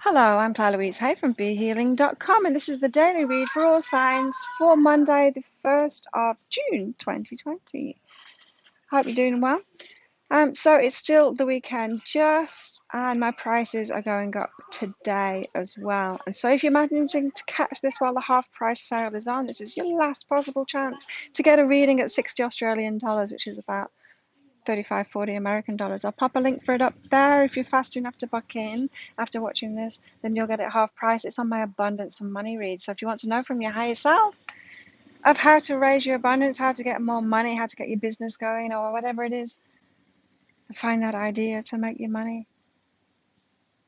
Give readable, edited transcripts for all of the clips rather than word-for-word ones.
Hello, I'm Claire Louise Hay from BeHealing.com, and this is the daily read for all signs for Monday, the 1st of June 2020. Hope you're doing well. So it's still the weekend and my prices are going up today as well. And so if you're managing to catch this while the half price sale is on, this is your last possible chance to get a reading at 60 Australian dollars, which is about 35, 40 American dollars. I'll pop a link for it up there. If you're fast enough to book in after watching this, then you'll get it half price. It's on my abundance and money read. So if you want to know from your higher self of how to raise your abundance, how to get more money, how to get your business going, or whatever it is, find that idea to make your money.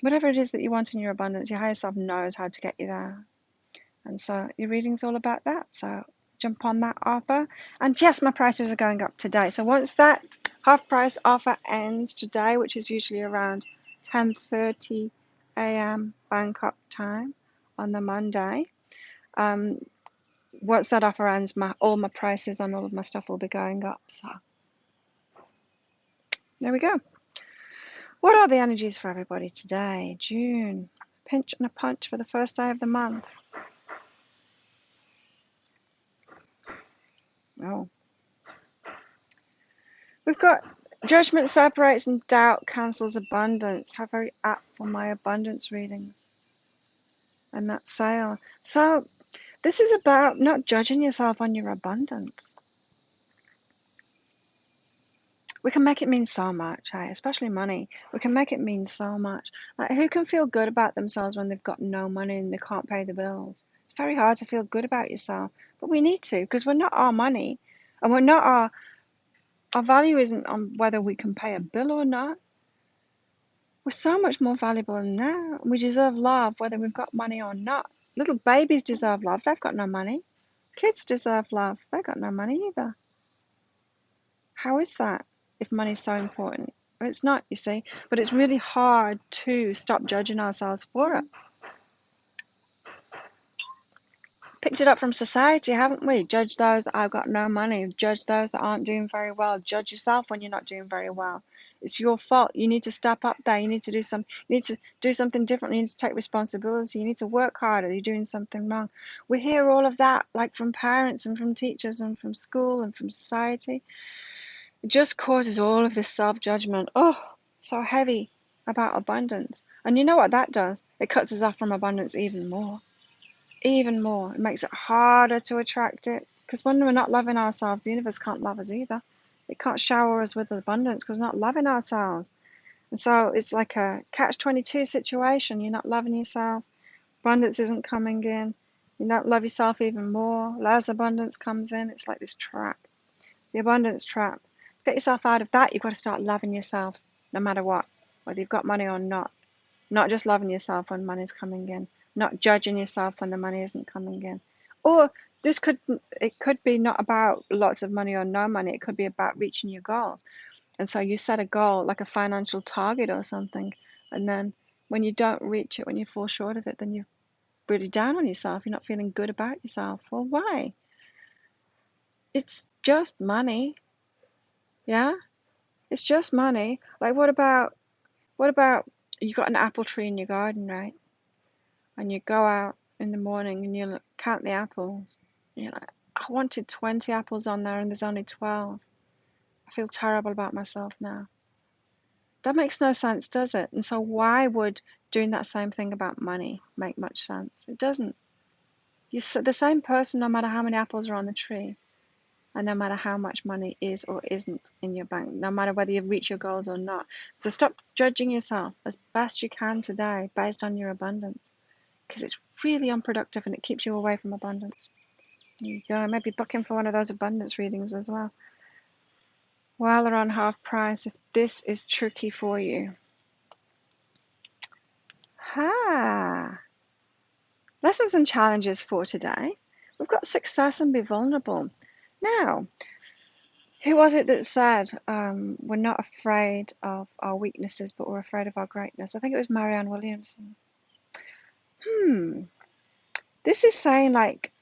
Whatever it is that you want in your abundance, your higher self knows how to get you there. And so your reading's all about that. So jump on that offer. And yes, my prices are going up today. So once that half price offer ends today, which is usually around 10:30 a.m. Bangkok time on the Monday, once that offer ends, all my prices on all of my stuff will be going up. So there we go. What are the energies for everybody today? June. Pinch and a punch for the first day of the month. Oh. We've got judgment separates and doubt cancels abundance. How very apt for my abundance readings. And that sale. So this is about not judging yourself on your abundance. We can make it mean so much, hey? Especially money. We can make it mean so much. Like, who can feel good about themselves when they've got no money and they can't pay the bills? It's very hard to feel good about yourself, but we need to, because we're not our money, and we're not our value isn't on whether we can pay a bill or not. We're so much more valuable than that. We deserve love whether we've got money or not. Little babies deserve love. They've got no money. Kids deserve love. They've got no money either. How is that if money's so important? Well, it's not, you see, but it's really hard to stop judging ourselves for it. Picked it up from society, haven't we? Judge those that have got no money. Judge those that aren't doing very well. Judge yourself when you're not doing very well. It's your fault. You need to step up there. You need to do something different. You need to take responsibility. You need to work harder. You're doing something wrong. We hear all of that, like from parents and from teachers and from school and from society. It just causes all of this self-judgment. Oh, so heavy about abundance. And you know what that does? It cuts us off from abundance even more. Even more. It makes it harder to attract it. Because when we're not loving ourselves, the universe can't love us either. It can't shower us with abundance because we're not loving ourselves. And so it's like a catch-22 situation. You're not loving yourself. Abundance isn't coming in. You don't love yourself even more. Less abundance comes in. It's like this trap. The abundance trap. To get yourself out of that, you've got to start loving yourself no matter what. Whether you've got money or not. Not just loving yourself when money's coming in. Not judging yourself when the money isn't coming in. Or it could be not about lots of money or no money. It could be about reaching your goals. And so you set a goal, like a financial target or something, and then when you don't reach it, when you fall short of it, then you're really down on yourself. You're not feeling good about yourself. Well, why? It's just money. Yeah? It's just money. Like, what about you got an apple tree in your garden, right? And you go out in the morning and you count the apples. And you're like, I wanted 20 apples on there and there's only 12. I feel terrible about myself now. That makes no sense, does it? And so why would doing that same thing about money make much sense? It doesn't. You're the same person no matter how many apples are on the tree, and no matter how much money is or isn't in your bank, no matter whether you've reached your goals or not. So stop judging yourself as best you can today based on your abundance, because it's really unproductive and it keeps you away from abundance. There you go. Maybe book in for one of those abundance readings as well, while they're on half price, if this is tricky for you. Lessons and challenges for today. We've got success and be vulnerable. Now, who was it that said we're not afraid of our weaknesses, but we're afraid of our greatness? I think it was Marianne Williamson. This is saying, like,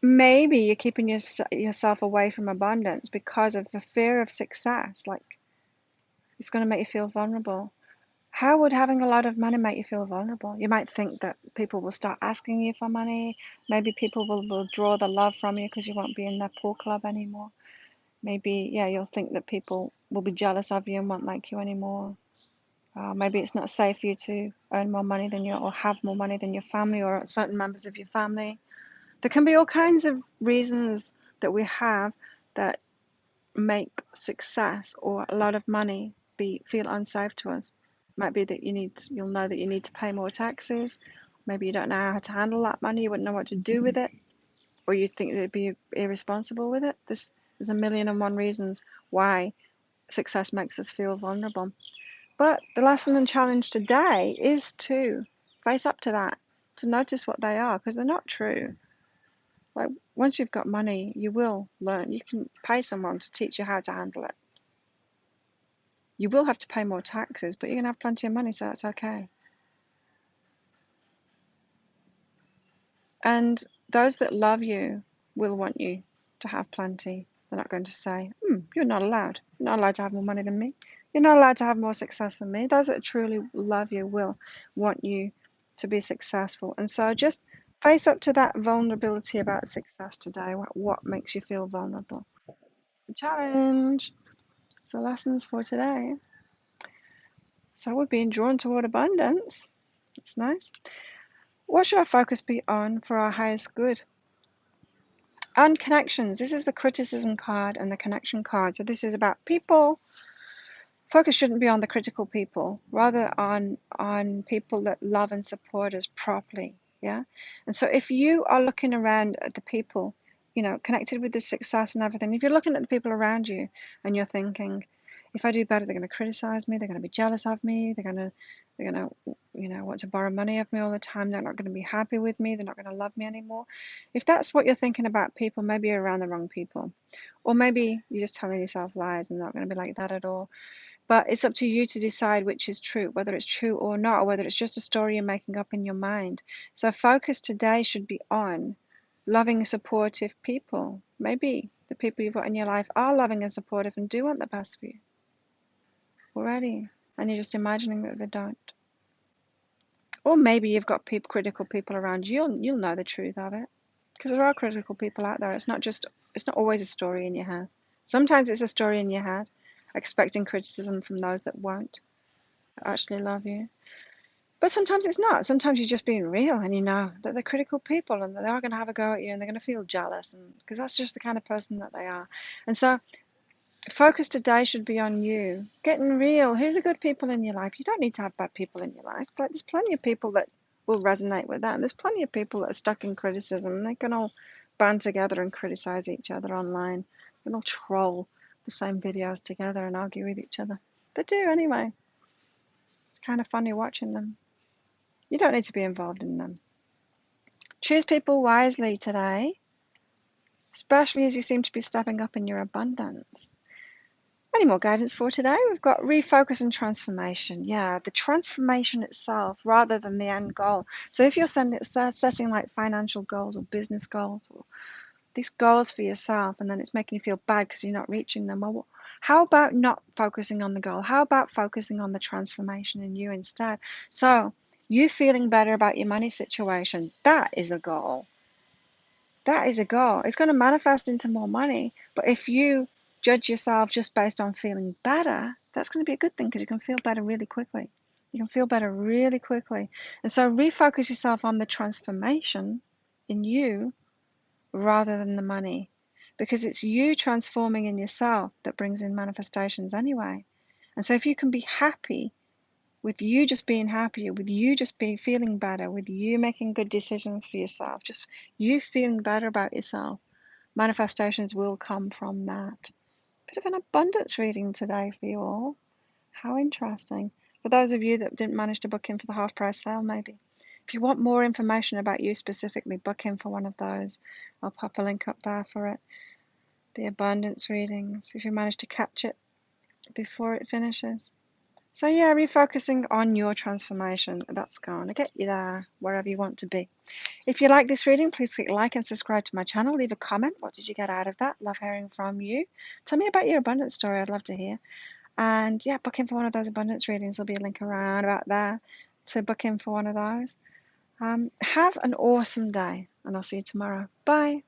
maybe you're keeping yourself away from abundance because of the fear of success. Like, it's going to make you feel vulnerable. How would having a lot of money make you feel vulnerable? You might think that people will start asking you for money. Maybe people will withdraw the love from you because you won't be in their pool club anymore. Maybe, yeah, you'll think that people will be jealous of you and won't like you anymore. Maybe it's not safe for you to earn more money than or have more money than your family or certain members of your family. There can be all kinds of reasons that we have that make success or a lot of money feel unsafe to us. Might be that you'll know that you need to pay more taxes. Maybe you don't know how to handle that money. You wouldn't know what to do with it, or you think that it'd be irresponsible with it. There's a million and one reasons why success makes us feel vulnerable. But the lesson and challenge today is to face up to that, to notice what they are, because they're not true. Like, once you've got money, you will learn. You can pay someone to teach you how to handle it. You will have to pay more taxes, but you're going to have plenty of money, so that's okay. And those that love you will want you to have plenty. They're not going to say, you're not allowed. You're not allowed to have more money than me. You're not allowed to have more success than me. Those that truly love you will want you to be successful. And so just face up to that vulnerability about success today. What makes you feel vulnerable? The challenge. So lessons for today. So we're being drawn toward abundance. That's nice. What should our focus be on for our highest good? On connections. This is the criticism card and the connection card. So this is about people. Focus shouldn't be on the critical people, rather on people that love and support us properly. Yeah. And so if you are looking around at the people, connected with the success and everything, if you're looking at the people around you and you're thinking, if I do better, they're going to criticize me, they're going to be jealous of me, they're going to want to borrow money of me all the time, they're not going to be happy with me, they're not going to love me anymore. If that's what you're thinking about people, maybe you're around the wrong people. Or maybe you're just telling yourself lies and they're not going to be like that at all. But it's up to you to decide which is true, whether it's true or not, or whether it's just a story you're making up in your mind. So focus today should be on loving and supportive people. Maybe the people you've got in your life are loving and supportive and do want the best for you already, and you're just imagining that they don't. Or maybe you've got critical people around you. You'll know the truth of it, because there are critical people out there. It's not always a story in your head. Sometimes it's a story in your head, expecting criticism from those that won't actually love you. But sometimes it's not. Sometimes you're just being real, and you know that they're critical people and that they are going to have a go at you and they're going to feel jealous, and because that's just the kind of person that they are. And so focus today should be on you, getting real. Who's the good people in your life? You don't need to have bad people in your life. Like, there's plenty of people that will resonate with that. And there's plenty of people that are stuck in criticism, and they can all band together and criticize each other online. They can all troll the same videos together and argue with each other. They do anyway. It's kind of funny watching them. You don't need to be involved in them. Choose people wisely today, especially as you seem to be stepping up in your abundance. Any more guidance for today? We've got refocus and transformation. Yeah, the transformation itself rather than the end goal. So if you're setting like financial goals or business goals or these goals for yourself, and then it's making you feel bad because you're not reaching them, well, how about not focusing on the goal? How about focusing on the transformation in you instead? So you feeling better about your money situation, that is a goal. That is a goal. It's going to manifest into more money. But if you judge yourself just based on feeling better, that's going to be a good thing, because you can feel better really quickly. You can feel better really quickly. And so refocus yourself on the transformation in you rather than the money, because it's you transforming in yourself that brings in manifestations anyway. And so if you can be happy with you just being happier, with you just feeling better, with you making good decisions for yourself, just you feeling better about yourself, manifestations will come from that. Bit of an abundance reading today for you all. How interesting. For those of you that didn't manage to book in for the half price sale, maybe. If you want more information about you specifically, book in for one of those. I'll pop a link up there for it. The abundance readings, if you manage to catch it before it finishes. So yeah, refocusing on your transformation, that's going to get you there, wherever you want to be. If you like this reading, please click like and subscribe to my channel. Leave a comment. What did you get out of that? Love hearing from you. Tell me about your abundance story. I'd love to hear. And yeah, book in for one of those abundance readings. There'll be a link around about there to book in for one of those. Have an awesome day, and I'll see you tomorrow. Bye.